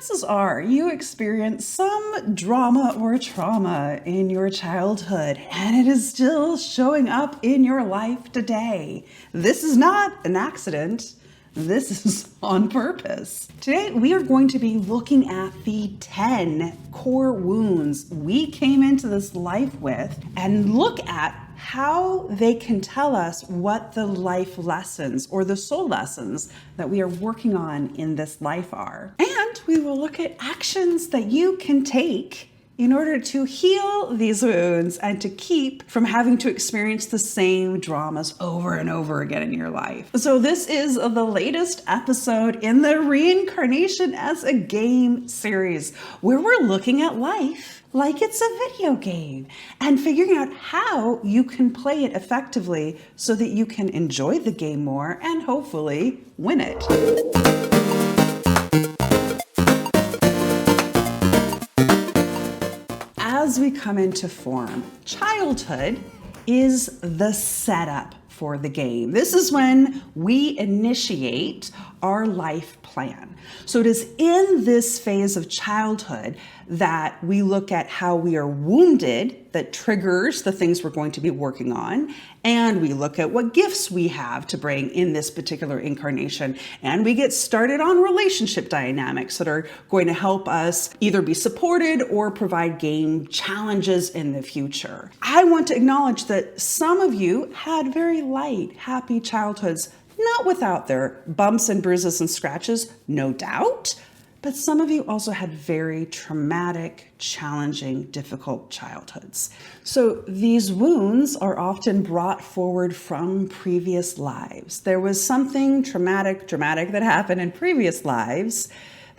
chances are you experienced some drama or trauma in your childhood, and it is still showing up in your life today. This is not an accident. This is on purpose. Today, we are going to be looking at the 10 core wounds we came into this life with and look at how they can tell us what the life lessons or the soul lessons that we are working on in this life are. And we will look at actions that you can take in order to heal these wounds and to keep from having to experience the same dramas over and over again in your life. So this is the latest episode in the Reincarnation as a Game series, where we're looking at life like it's a video game and figuring out how you can play it effectively so that you can enjoy the game more and hopefully win it. As we come into form, childhood is the setup for the game. This is when we initiate our life plan. So it is in this phase of childhood that we look at how we are wounded that triggers the things we're going to be working on. And we look at what gifts we have to bring in this particular incarnation. And we get started on relationship dynamics that are going to help us either be supported or provide game challenges in the future. I want to acknowledge that some of you had very light, happy childhoods, not without their bumps and bruises and scratches, no doubt. But some of you also had very traumatic, challenging, difficult childhoods. So these wounds are often brought forward from previous lives. There was something dramatic that happened in previous lives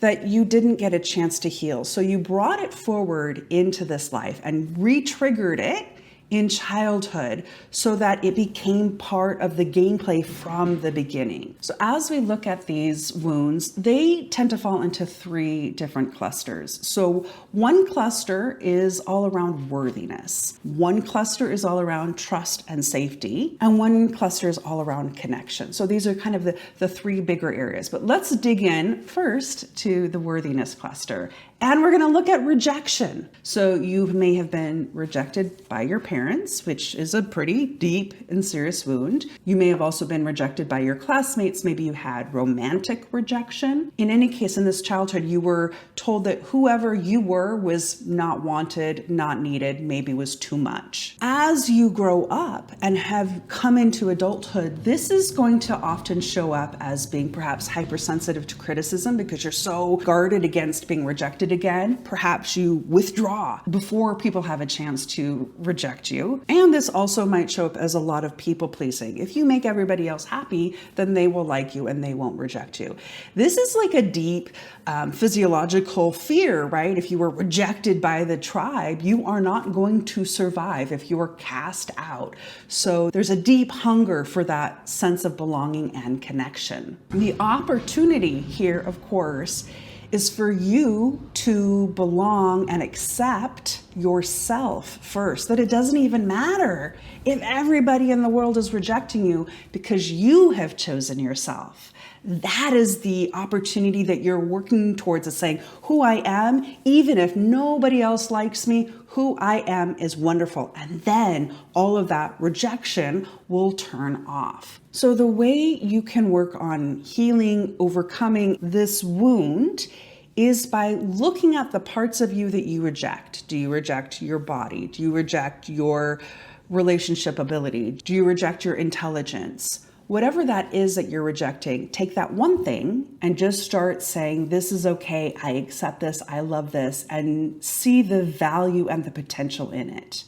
that you didn't get a chance to heal. So you brought it forward into this life and re-triggered it in childhood so that it became part of the gameplay from the beginning. So as we look at these wounds, they tend to fall into three different clusters. So one cluster is all around worthiness. One cluster is all around trust and safety. And one cluster is all around connection. So these are kind of the three bigger areas. But let's dig in first to the worthiness cluster. And we're going to look at rejection. So you may have been rejected by your parents, which is a pretty deep and serious wound. You may have also been rejected by your classmates. Maybe you had romantic rejection. In any case, in this childhood, you were told that whoever you were was not wanted, not needed, maybe was too much. As you grow up and have come into adulthood, this is going to often show up as being perhaps hypersensitive to criticism because you're so guarded against being rejected again. Perhaps you withdraw before people have a chance to reject you. And this also might show up as a lot of people pleasing. If you make everybody else happy, then they will like you and they won't reject you. This is like a deep physiological fear, right? If you were rejected by the tribe, you are not going to survive if you are cast out. So there's a deep hunger for that sense of belonging and connection. The opportunity here, of course, is for you to belong and accept yourself first, that it doesn't even matter if everybody in the world is rejecting you because you have chosen yourself. That is the opportunity that you're working towards, is saying, who I am, even if nobody else likes me, who I am is wonderful. And then all of that rejection will turn off. So the way you can work on healing, overcoming this wound is by looking at the parts of you that you reject. Do you reject your body? Do you reject your relationship ability? Do you reject your intelligence? Whatever that is that you're rejecting, take that one thing and just start saying, this is okay, I accept this, I love this, and see the value and the potential in it.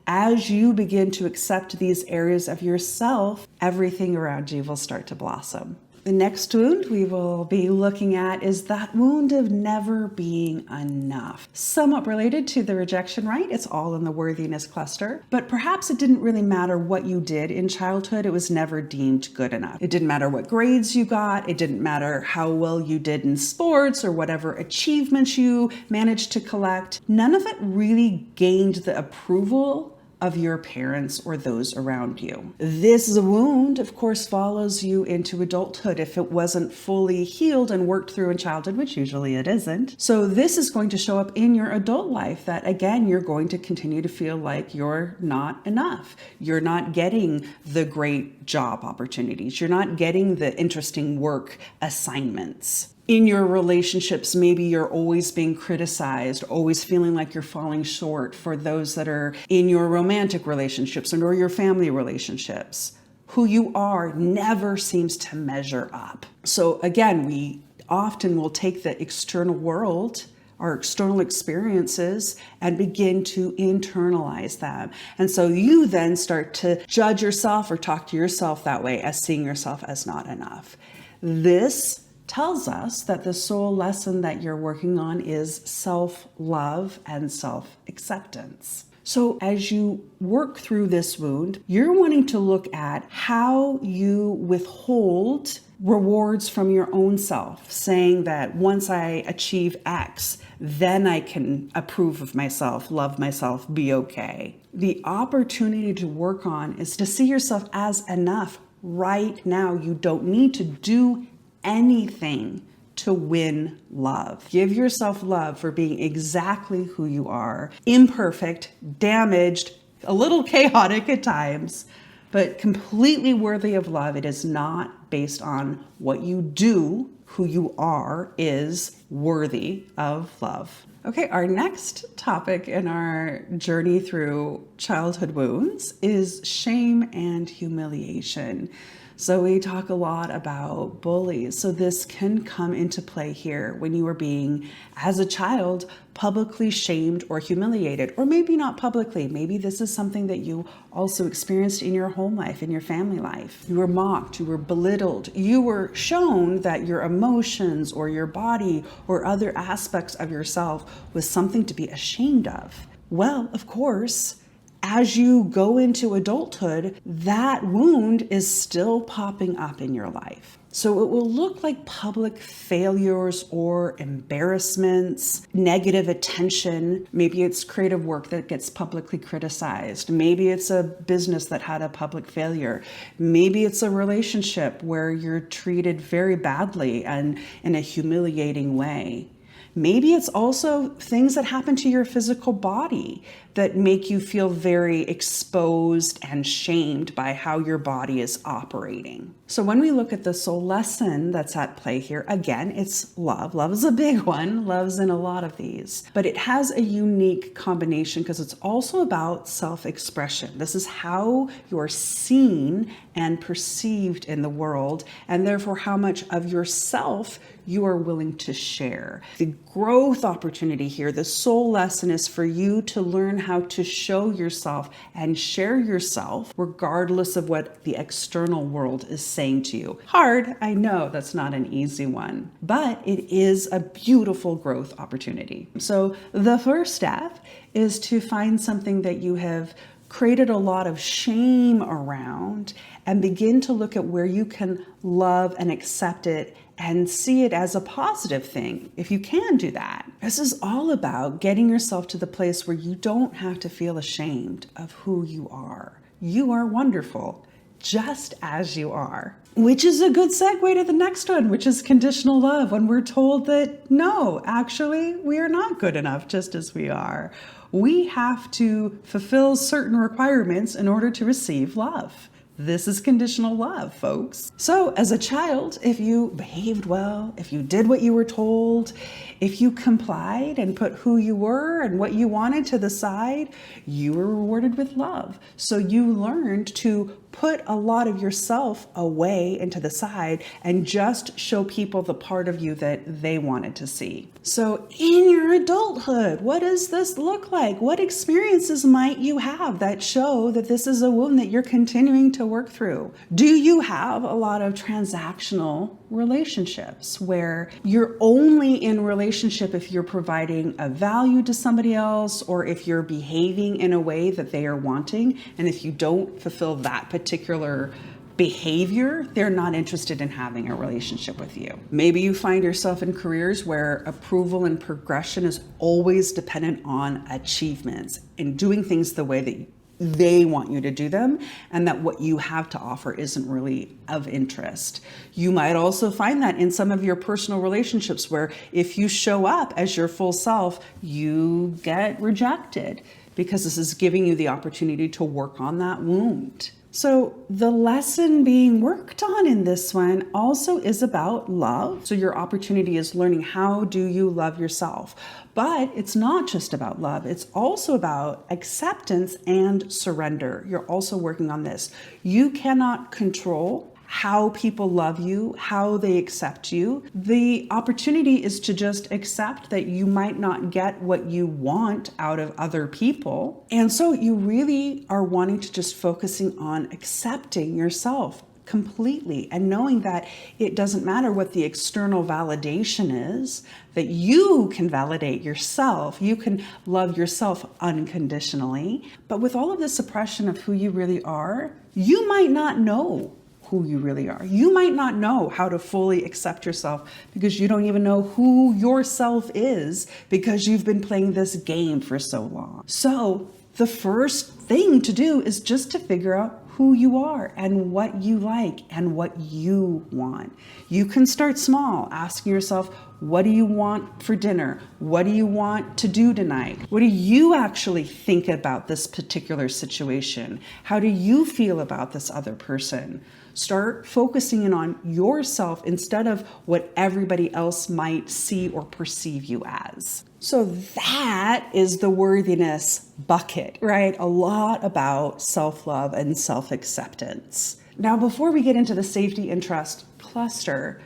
As you begin to accept these areas of yourself, everything around you will start to blossom. The next wound we will be looking at is that wound of never being enough. Somewhat related to the rejection, right? It's all in the worthiness cluster, but perhaps it didn't really matter what you did in childhood. It was never deemed good enough. It didn't matter what grades you got. It didn't matter how well you did in sports or whatever achievements you managed to collect. None of it really gained the approval of your parents or those around you. This wound, of course, follows you into adulthood if it wasn't fully healed and worked through in childhood, which usually it isn't. So this is going to show up in your adult life that, again, you're going to continue to feel like you're not enough. You're not getting the great job opportunities. You're not getting the interesting work assignments. In your relationships, maybe you're always being criticized, always feeling like you're falling short for those that are in your romantic relationships or your family relationships. Who you are never seems to measure up. So again, we often will take the external world, our external experiences, and begin to internalize them. And so you then start to judge yourself or talk to yourself that way, as seeing yourself as not enough. This tells us that the soul lesson that you're working on is self-love and self-acceptance. So as you work through this wound, you're wanting to look at how you withhold rewards from your own self, saying that once I achieve X, then I can approve of myself, love myself, be okay. The opportunity to work on is to see yourself as enough right now. You don't need to do anything to win love. Give yourself love for being exactly who you are, imperfect, damaged, a little chaotic at times, but completely worthy of love. It is not based on what you do. Who you are is worthy of love. Okay, our next topic in our journey through childhood wounds is shame and humiliation. So we talk a lot about bullies. So this can come into play here when you are being, as a child, publicly shamed or humiliated, or maybe not publicly. Maybe this is something that you also experienced in your home life, in your family life. You were mocked, you were belittled, you were shown that your emotions or your body or other aspects of yourself was something to be ashamed of. Well, of course, as you go into adulthood, that wound is still popping up in your life. So it will look like public failures or embarrassments, negative attention. Maybe it's creative work that gets publicly criticized. Maybe it's a business that had a public failure. Maybe it's a relationship where you're treated very badly and in a humiliating way. Maybe it's also things that happen to your physical body that make you feel very exposed and shamed by how your body is operating. So when we look at the soul lesson that's at play here, again, it's love. Love is a big one. Love's in a lot of these. But it has a unique combination because it's also about self-expression. This is how you're seen and perceived in the world, and therefore how much of yourself you are willing to share. The growth opportunity here, the soul lesson, is for you to learn how to show yourself and share yourself regardless of what the external world is saying to you. Hard, I know, that's not an easy one, but it is a beautiful growth opportunity. So the first step is to find something that you have created a lot of shame around and begin to look at where you can love and accept it and see it as a positive thing, if you can do that. This is all about getting yourself to the place where you don't have to feel ashamed of who you are. You are wonderful, just as you are. Which is a good segue to the next one, which is conditional love, when we're told that no, actually, we are not good enough just as we are. We have to fulfill certain requirements in order to receive love. This is conditional love, folks. So as a child, if you behaved well, if you did what you were told, if you complied and put who you were and what you wanted to the side, you were rewarded with love. So you learned to put a lot of yourself away and to the side and just show people the part of you that they wanted to see. So in your adulthood, what does this look like? What experiences might you have that show that this is a wound that you're continuing to work through? Do you have a lot of transactional relationships where you're only in relationship if you're providing a value to somebody else or if you're behaving in a way that they are wanting, and if you don't fulfill that particular behavior, they're not interested in having a relationship with you. Maybe you find yourself in careers where approval and progression is always dependent on achievements and doing things the way that they want you to do them, and that what you have to offer isn't really of interest. You might also find that in some of your personal relationships where if you show up as your full self, you get rejected because this is giving you the opportunity to work on that wound. So the lesson being worked on in this one also is about love. So your opportunity is learning, how do you love yourself? But it's not just about love. It's also about acceptance and surrender. You're also working on this. You cannot control how people love you, how they accept you. The opportunity is to just accept that you might not get what you want out of other people. And so you really are wanting to just focusing on accepting yourself completely and knowing that it doesn't matter what the external validation is, that you can validate yourself. You can love yourself unconditionally. But with all of the suppression of who you really are, you might not know who you really are. You might not know how to fully accept yourself because you don't even know who yourself is because you've been playing this game for so long. So the first thing to do is just to figure out who you are and what you like and what you want. You can start small, asking yourself, what do you want for dinner? What do you want to do tonight? What do you actually think about this particular situation? How do you feel about this other person? Start focusing in on yourself instead of what everybody else might see or perceive you as. So that is the worthiness bucket, right? A lot about self-love and self-acceptance. Now, before we get into the safety and trust cluster,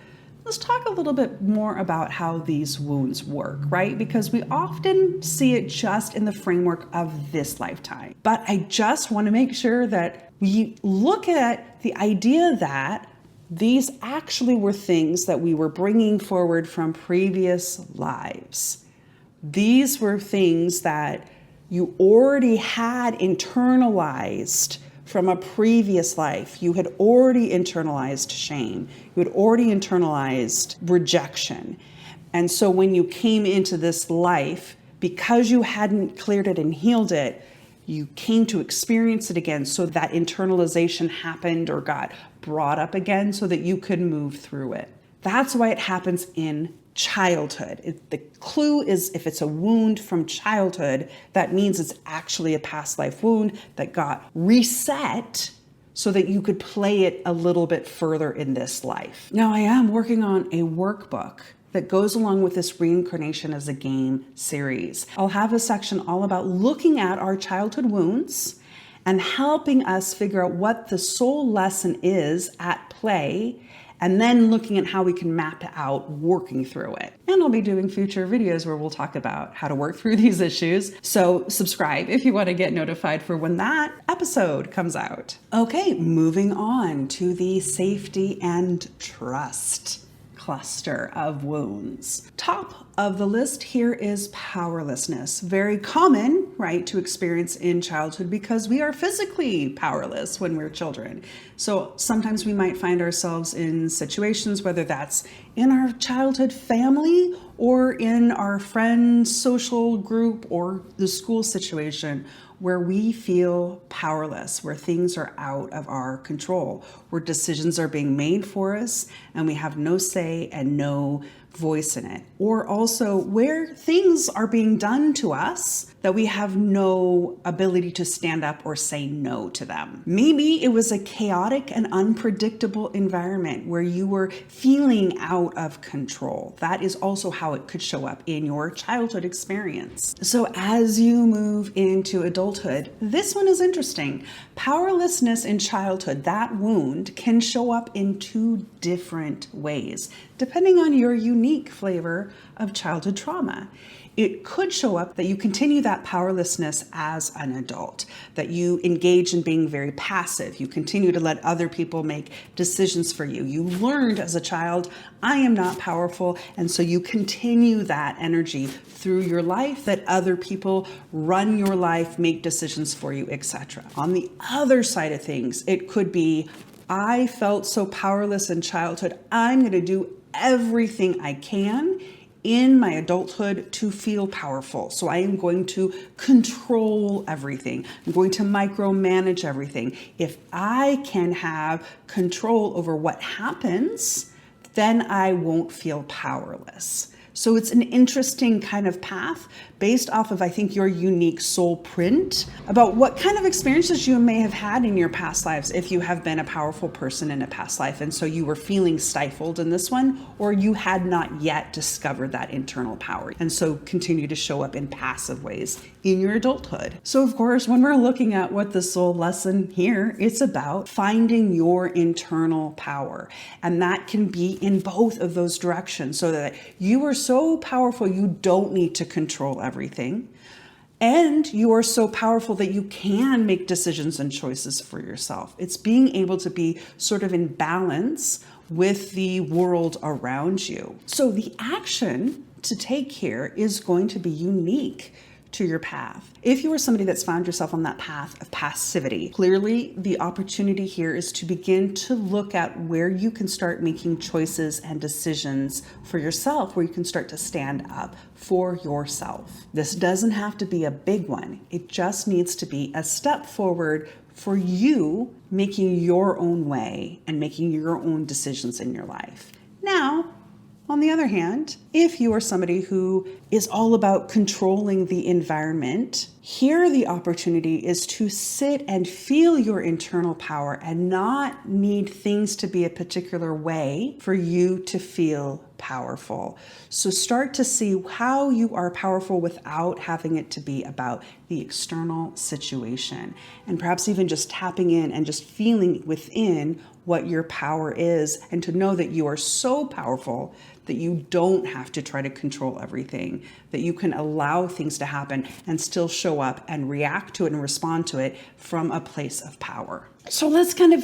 let's talk a little bit more about how these wounds work, right? Because we often see it just in the framework of this lifetime. But I just want to make sure that we look at the idea that these actually were things that we were bringing forward from previous lives. These were things that you already had internalized from a previous life. You had already internalized shame. You had already internalized rejection. And so when you came into this life, because you hadn't cleared it and healed it, you came to experience it again. So that internalization happened or got brought up again so that you could move through it. That's why it happens in childhood. The clue is if it's a wound from childhood, that means it's actually a past life wound that got reset so that you could play it a little bit further in this life. Now, I am working on a workbook that goes along with this Reincarnation as a Game series. I'll have a section all about looking at our childhood wounds and helping us figure out what the soul lesson is at play, and then looking at how we can map it out, working through it. And I'll be doing future videos where we'll talk about how to work through these issues. So subscribe if you want to get notified for when that episode comes out. Okay, moving on to the safety and trust cluster of wounds. Top of the list here is powerlessness. Very common, right, to experience in childhood because we are physically powerless when we're children. So sometimes we might find ourselves in situations, whether that's in our childhood family or in our friends' social group or the school situation, where we feel powerless, where things are out of our control, where decisions are being made for us and we have no say and no voice in it. Or also where things are being done to us that we have no ability to stand up or say no to them. Maybe it was a chaotic and unpredictable environment where you were feeling out of control. That is also how it could show up in your childhood experience. So as you move into adulthood, this one is interesting. Powerlessness in childhood, that wound, can show up in two different ways, depending on your unique flavor of childhood trauma. It could show up that you continue that powerlessness as an adult, that you engage in being very passive. You continue to let other people make decisions for you. You learned as a child, I am not powerful, and so you continue that energy through your life, that other people run your life, make decisions for you, etc. On the other side of things, it could be, I felt so powerless in childhood, I'm going to do everything I can in my adulthood to feel powerful. So I am going to control everything. I'm going to micromanage everything. If I can have control over what happens, then I won't feel powerless. So it's an interesting kind of path based off of, I think, your unique soul print about what kind of experiences you may have had in your past lives if you have been a powerful person in a past life. And so you were feeling stifled in this one, or you had not yet discovered that internal power. And so continue to show up in passive ways in your adulthood. So of course, when we're looking at what the soul lesson here, it's about finding your internal power. And that can be in both of those directions, so that you are so powerful, you don't need to control everything. And you are so powerful that you can make decisions and choices for yourself. It's being able to be sort of in balance with the world around you. So the action to take here is going to be unique to your path. If you are somebody that's found yourself on that path of passivity, clearly the opportunity here is to begin to look at where you can start making choices and decisions for yourself, where you can start to stand up for yourself. This doesn't have to be a big one. It just needs to be a step forward for you making your own way and making your own decisions in your life. Now, on the other hand, if you are somebody who is all about controlling the environment, here the opportunity is to sit and feel your internal power and not need things to be a particular way for you to feel powerful. So start to see how you are powerful without having it to be about the external situation, and perhaps even just tapping in and just feeling within what your power is, and to know that you are so powerful that you don't have to try to control everything, that you can allow things to happen and still show up and react to it and respond to it from a place of power. So let's kind of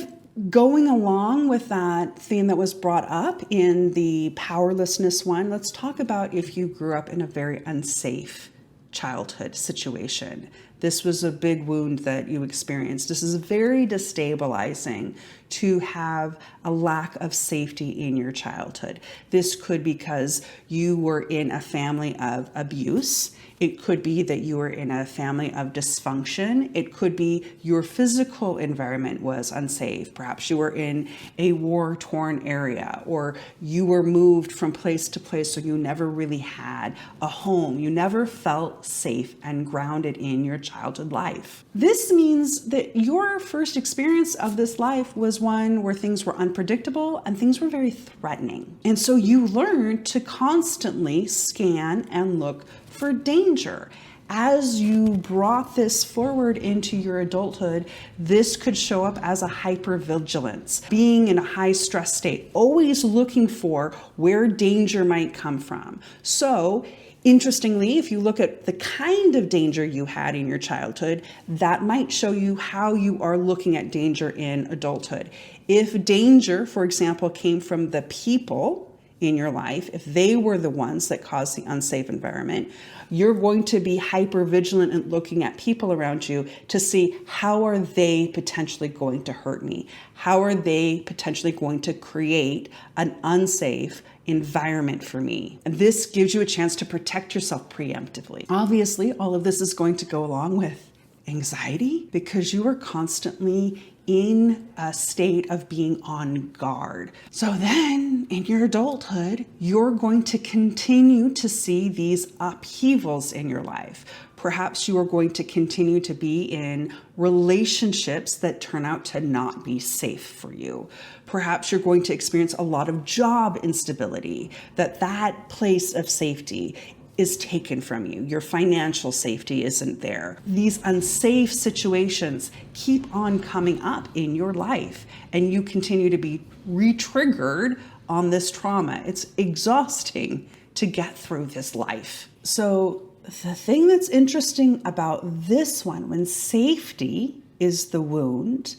going along with that theme that was brought up in the powerlessness one, let's talk about if you grew up in a very unsafe childhood situation. This was a big wound that you experienced. This is very destabilizing to have a lack of safety in your childhood. This could be because you were in a family of abuse. It could be that you were in a family of dysfunction. It could be your physical environment was unsafe. Perhaps you were in a war-torn area, or you were moved from place to place, so you never really had a home. You never felt safe and grounded in your childhood life. This means that your first experience of this life was one where things were unpredictable and things were very threatening. And so you learned to constantly scan and look for danger. As you brought this forward into your adulthood, this could show up as a hypervigilance, being in a high stress state, always looking for where danger might come from. So, interestingly, if you look at the kind of danger you had in your childhood, that might show you how you are looking at danger in adulthood. If danger, for example, came from the people in your life, if they were the ones that caused the unsafe environment, you're going to be hyper vigilant and looking at people around you to see how are they potentially going to hurt me? How are they potentially going to create an unsafe environment for me? And this gives you a chance to protect yourself preemptively. Obviously, all of this is going to go along with anxiety because you are constantly in a state of being on guard. So then in your adulthood, you're going to continue to see these upheavals in your life. Perhaps you are going to continue to be in relationships that turn out to not be safe for you. Perhaps you're going to experience a lot of job instability, that place of safety is taken from you. Your financial safety isn't there. These unsafe situations keep on coming up in your life, and you continue to be re-triggered on this trauma. It's exhausting to get through this life. So the thing that's interesting about this one, when safety is the wound,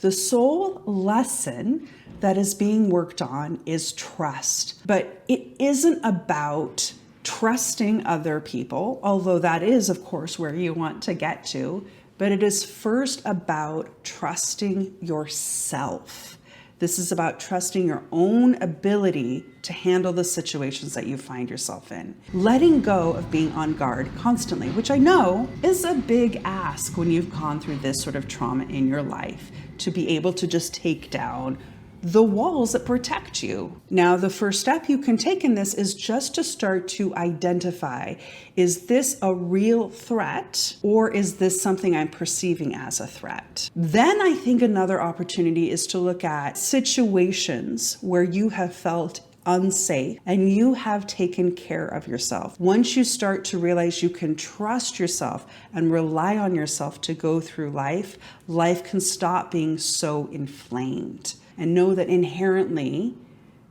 the soul lesson that is being worked on is trust. But it isn't about trusting other people, although that is, of course, where you want to get to, but it is first about trusting yourself. This is about trusting your own ability to handle the situations that you find yourself in. Letting go of being on guard constantly, which I know is a big ask when you've gone through this sort of trauma in your life, to be able to just take down the walls that protect you. Now, the first step you can take in this is just to start to identify, is this a real threat, or is this something I'm perceiving as a threat? Then I think another opportunity is to look at situations where you have felt unsafe and you have taken care of yourself. Once you start to realize you can trust yourself and rely on yourself to go through life, life can stop being so inflamed. And know that inherently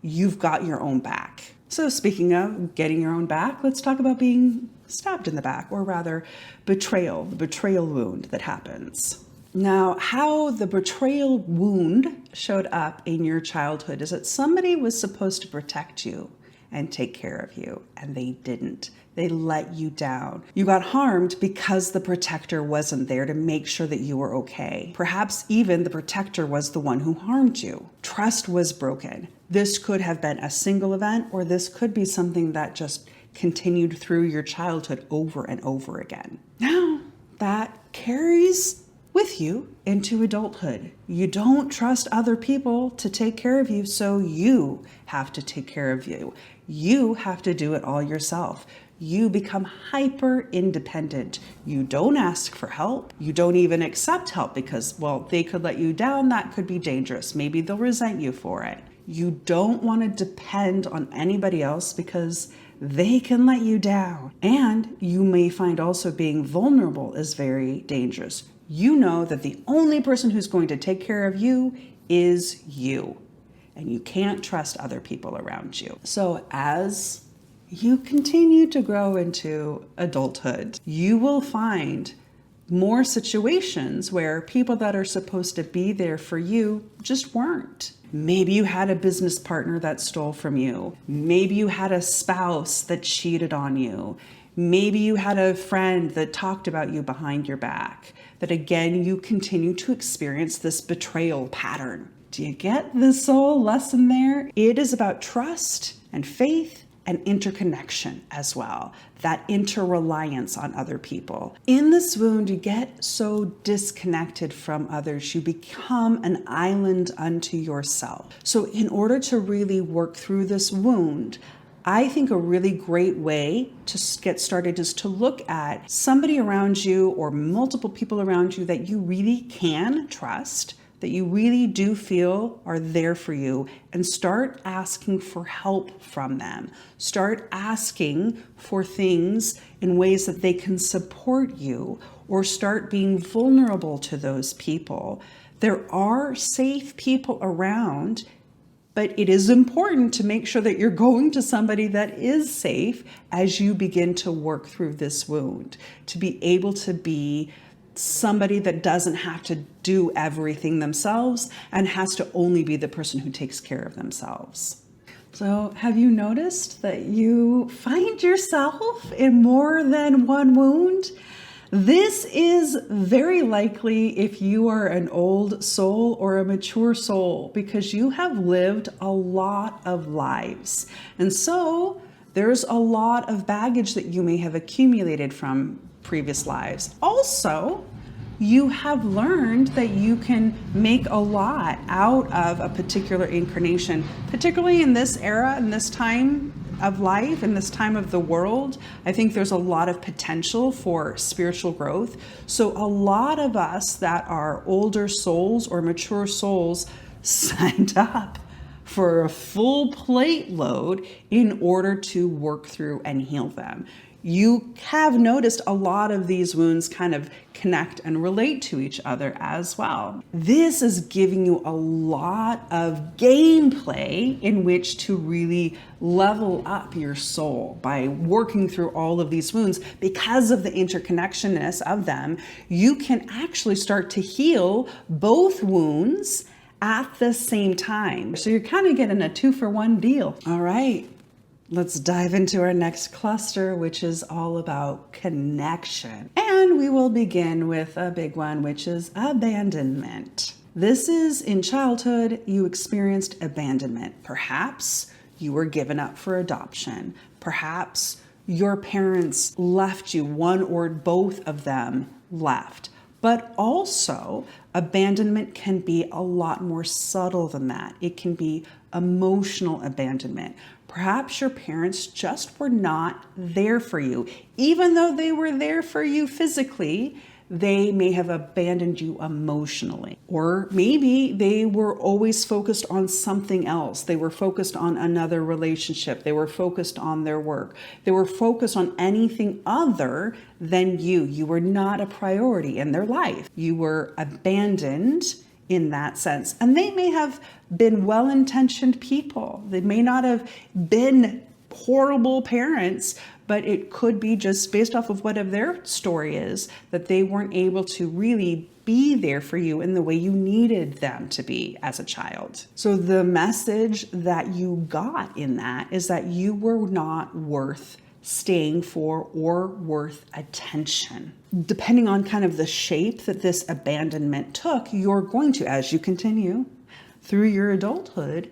you've got your own back. So speaking of getting your own back, let's talk about being stabbed in the back, or rather betrayal, the betrayal wound that happens. Now, how the betrayal wound showed up in your childhood is that somebody was supposed to protect you and take care of you, and they didn't. They let you down. You got harmed because the protector wasn't there to make sure that you were okay. Perhaps even the protector was the one who harmed you. Trust was broken. This could have been a single event, or this could be something that just continued through your childhood over and over again. Now, that carries with you into adulthood. You don't trust other people to take care of you, so you have to take care of you. You have to do it all yourself. You become hyper independent. You don't ask for help. You don't even accept help because, well, they could let you down. That could be dangerous. Maybe they'll resent you for it. You don't want to depend on anybody else because they can let you down. And you may find also being vulnerable is very dangerous. You know that the only person who's going to take care of you is you. And you can't trust other people around you. So as you continue to grow into adulthood, you will find more situations where people that are supposed to be there for you just weren't. Maybe you had a business partner that stole from you. Maybe you had a spouse that cheated on you. Maybe you had a friend that talked about you behind your back. That again, you continue to experience this betrayal pattern. Do you get the soul lesson there? It is about trust and faith and interconnection as well, that interreliance on other people. In this wound, you get so disconnected from others, you become an island unto yourself. So in order to really work through this wound, I think a really great way to get started is to look at somebody around you or multiple people around you that you really can trust, that you really do feel are there for you, and start asking for help from them. Start asking for things in ways that they can support you, or start being vulnerable to those people. There are safe people around, but it is important to make sure that you're going to somebody that is safe as you begin to work through this wound, to be able to be somebody that doesn't have to do everything themselves and has to only be the person who takes care of themselves. So have you noticed that you find yourself in more than one wound? This is very likely if you are an old soul or a mature soul, because you have lived a lot of lives. And so there's a lot of baggage that you may have accumulated from previous lives. Also, you have learned that you can make a lot out of a particular incarnation, particularly in this era, in this time of life, in this time of the world. I think there's a lot of potential for spiritual growth. So a lot of us that are older souls or mature souls signed up for a full plate load in order to work through and heal them. You have noticed a lot of these wounds kind of connect and relate to each other as well. This is giving you a lot of gameplay in which to really level up your soul by working through all of these wounds. Because of the interconnectionness of them, you can actually start to heal both wounds at the same time. So you're kind of getting a 2-for-1 deal. All right. Let's dive into our next cluster, which is all about connection. And we will begin with a big one, which is abandonment. This is in childhood, you experienced abandonment. Perhaps you were given up for adoption. Perhaps your parents left you, one or both of them left. But also, abandonment can be a lot more subtle than that. It can be emotional abandonment. Perhaps your parents just were not there for you. Even though they were there for you physically, they may have abandoned you emotionally. Or maybe they were always focused on something else. They were focused on another relationship. They were focused on their work. They were focused on anything other than you. You were not a priority in their life. You were abandoned in that sense. And they may have been well-intentioned people. They may not have been horrible parents, but it could be just based off of whatever their story is, that they weren't able to really be there for you in the way you needed them to be as a child. So the message that you got in that is that you were not worth staying for or worth attention. Depending on kind of the shape that this abandonment took, you're going to, as you continue through your adulthood,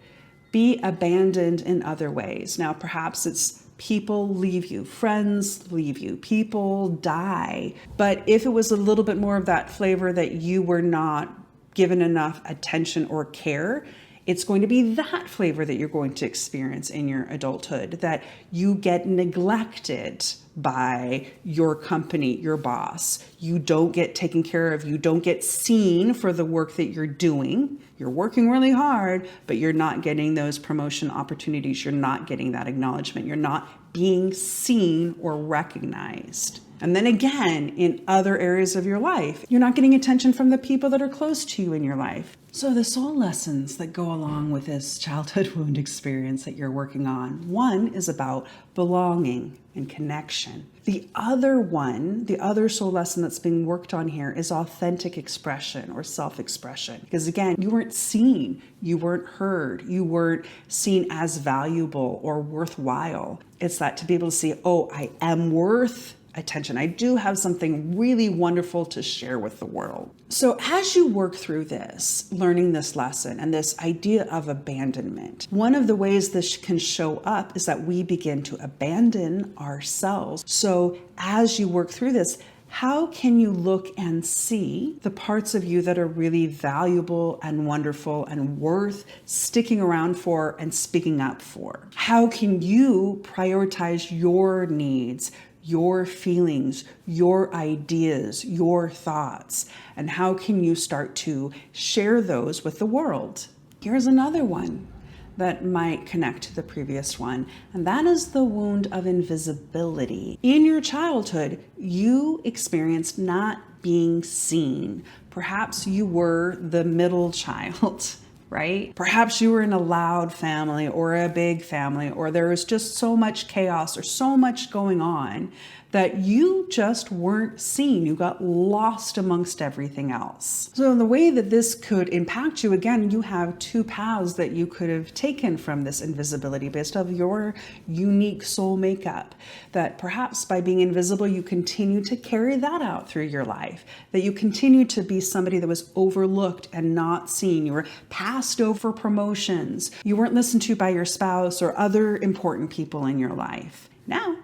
be abandoned in other ways. Now, perhaps it's people leave you, friends leave you, people die. But if it was a little bit more of that flavor that you were not given enough attention or care, it's going to be that flavor that you're going to experience in your adulthood, that you get neglected by your company, your boss. You don't get taken care of. You don't get seen for the work that you're doing. You're working really hard, but you're not getting those promotion opportunities. You're not getting that acknowledgement. You're not being seen or recognized. And then again, in other areas of your life, you're not getting attention from the people that are close to you in your life. So the soul lessons that go along with this childhood wound experience that you're working on, one is about belonging and connection. The other one, the other soul lesson that's being worked on here is authentic expression or self-expression. Because again, you weren't seen, you weren't heard, you weren't seen as valuable or worthwhile. It's that to be able to see, oh, I am worth attention. I do have something really wonderful to share with the world. So as you work through this, learning this lesson and this idea of abandonment, one of the ways this can show up is that we begin to abandon ourselves. So as you work through this, how can you look and see the parts of you that are really valuable and wonderful and worth sticking around for and speaking up for? How can you prioritize your needs, your feelings, your ideas, your thoughts, and how can you start to share those with the world? Here's another one that might connect to the previous one, and that is the wound of invisibility. In your childhood, you experienced not being seen. Perhaps you were the middle child. Right? Perhaps you were in a loud family or a big family, or there was just so much chaos or so much going on that you just weren't seen. You got lost amongst everything else. So the way that this could impact you, again, you have two paths that you could have taken from this invisibility based on your unique soul makeup. That perhaps by being invisible, you continue to carry that out through your life. That you continue to be somebody that was overlooked and not seen. You were passed over promotions. You weren't listened to by your spouse or other important people in your life. Now,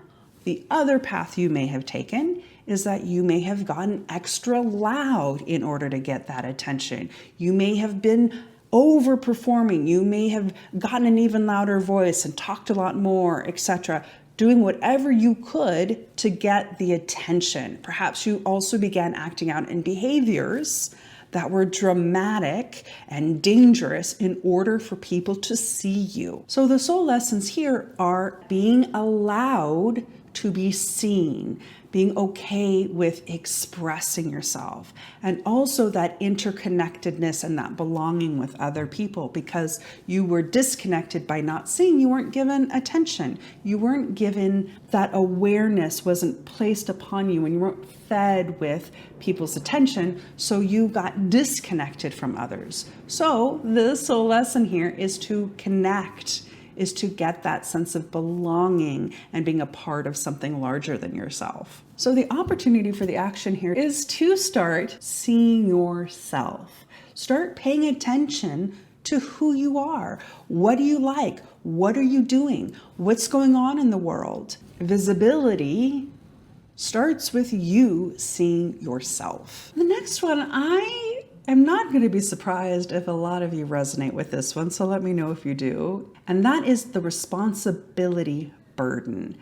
the other path you may have taken is that you may have gotten extra loud in order to get that attention. You may have been overperforming. You may have gotten an even louder voice and talked a lot more, etc., doing whatever you could to get the attention. Perhaps you also began acting out in behaviors that were dramatic and dangerous in order for people to see you. So the soul lessons here are being allowed to be seen, being okay with expressing yourself, and also that interconnectedness and that belonging with other people, because you were disconnected by not seeing, you weren't given attention, you weren't given that awareness, wasn't placed upon you, and you weren't fed with people's attention, so you got disconnected from others. So the soul lesson here is to connect, is to get that sense of belonging and being a part of something larger than yourself. So the opportunity for the action here is to start seeing yourself. Start paying attention to who you are. What do you like? What are you doing? What's going on in the world? Visibility starts with you seeing yourself. The next one, I am not going to be surprised if a lot of you resonate with this one, so let me know if you do. And that is the responsibility burden.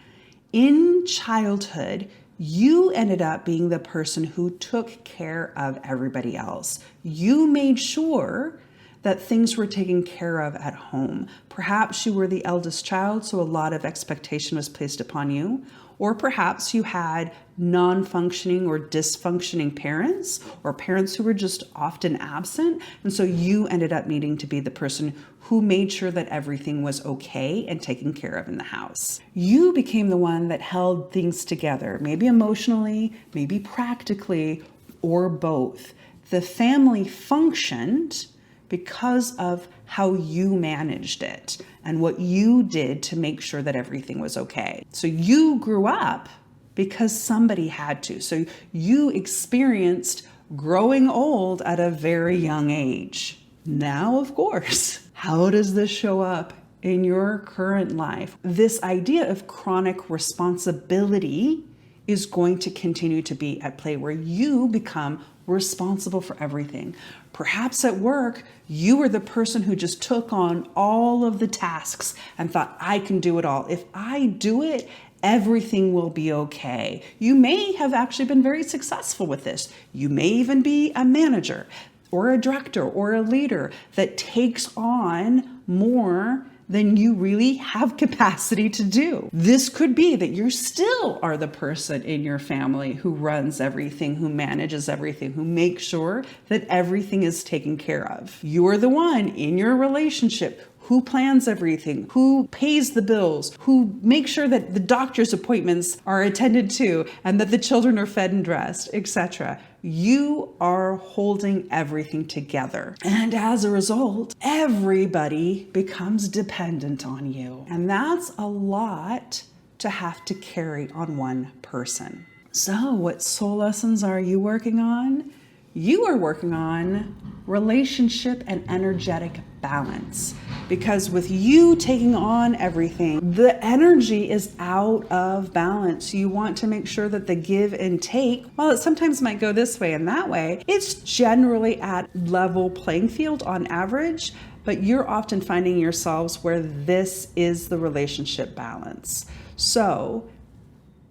In childhood, you ended up being the person who took care of everybody else. You made sure that things were taken care of at home. Perhaps you were the eldest child, so a lot of expectation was placed upon you. Or perhaps you had non-functioning or dysfunctioning parents, or parents who were just often absent. And so you ended up needing to be the person who made sure that everything was okay and taken care of in the house. You became the one that held things together, maybe emotionally, maybe practically, or both. The family functioned because of how you managed it and what you did to make sure that everything was okay. So you grew up because somebody had to. So you experienced growing old at a very young age. Now, of course, how does this show up in your current life? This idea of chronic responsibility is going to continue to be at play, where you become responsible for everything. Perhaps at work, you were the person who just took on all of the tasks and thought, I can do it all. If I do it, everything will be okay. You may have actually been very successful with this. You may even be a manager or a director or a leader that takes on more than you really have capacity to do. This could be that you still are the person in your family who runs everything, who manages everything, who makes sure that everything is taken care of. You are the one in your relationship who plans everything, who pays the bills, who makes sure that the doctor's appointments are attended to and that the children are fed and dressed, etc. You are holding everything together. And as a result, everybody becomes dependent on you. And that's a lot to have to carry on one person. So what soul lessons are you working on? You are working on relationship and energetic balance, because with you taking on everything, the energy is out of balance. You want to make sure that the give and take, while it sometimes might go this way and that way, it's generally at level playing field on average, but you're often finding yourselves where this is the relationship balance. So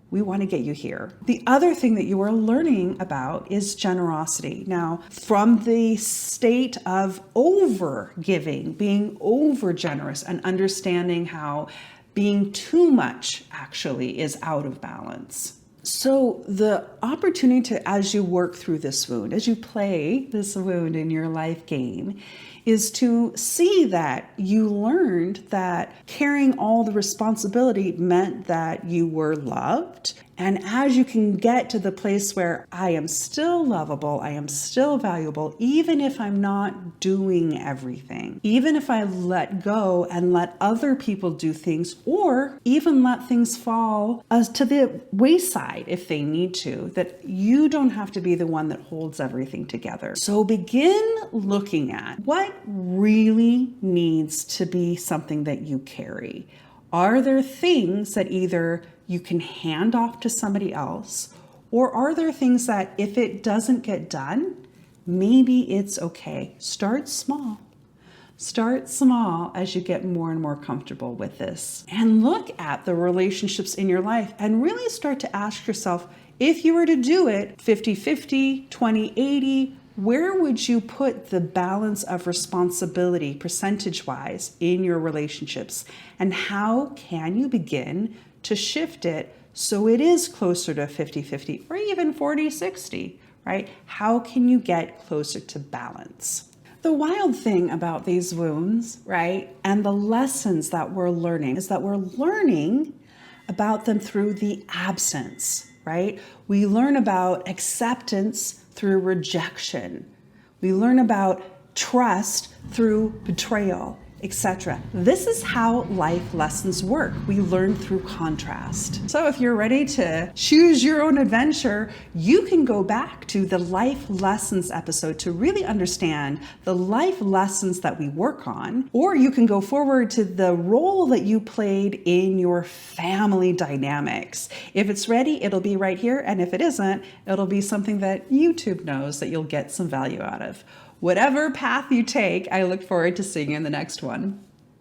we want to get you here. The other thing that you are learning about is generosity. Now, from the state of over giving, being over generous, and understanding how being too much actually is out of balance. So the opportunity to, as you work through this wound, as you play this wound in your life game, is to see that you learned that carrying all the responsibility meant that you were loved. And as you can get to the place where I am still lovable, I am still valuable, even if I'm not doing everything, even if I let go and let other people do things, or even let things fall to the wayside if they need to, that you don't have to be the one that holds everything together. So begin looking at what really needs to be something that you carry. Are there things that either you can hand off to somebody else, or are there things that if it doesn't get done, maybe it's okay? Start small. Start small as you get more and more comfortable with this. And look at the relationships in your life and really start to ask yourself, if you were to do it 50-50, 20-80, where would you put the balance of responsibility percentage-wise in your relationships? And how can you begin to shift it so it is closer to 50-50 or even 40-60, right? How can you get closer to balance? The wild thing about these wounds, right, and the lessons that we're learning is that we're learning about them through the absence, right? We learn about acceptance through rejection. We learn about trust through betrayal. etc. This is how life lessons work. We learn through contrast. So if you're ready to choose your own adventure, you can go back to the life lessons episode to really understand the life lessons that we work on, or you can go forward to the role that you played in your family dynamics. If it's ready, it'll be right here, and if it isn't, it'll be something that YouTube knows that you'll get some value out of. Whatever path you take, I look forward to seeing you in the next one.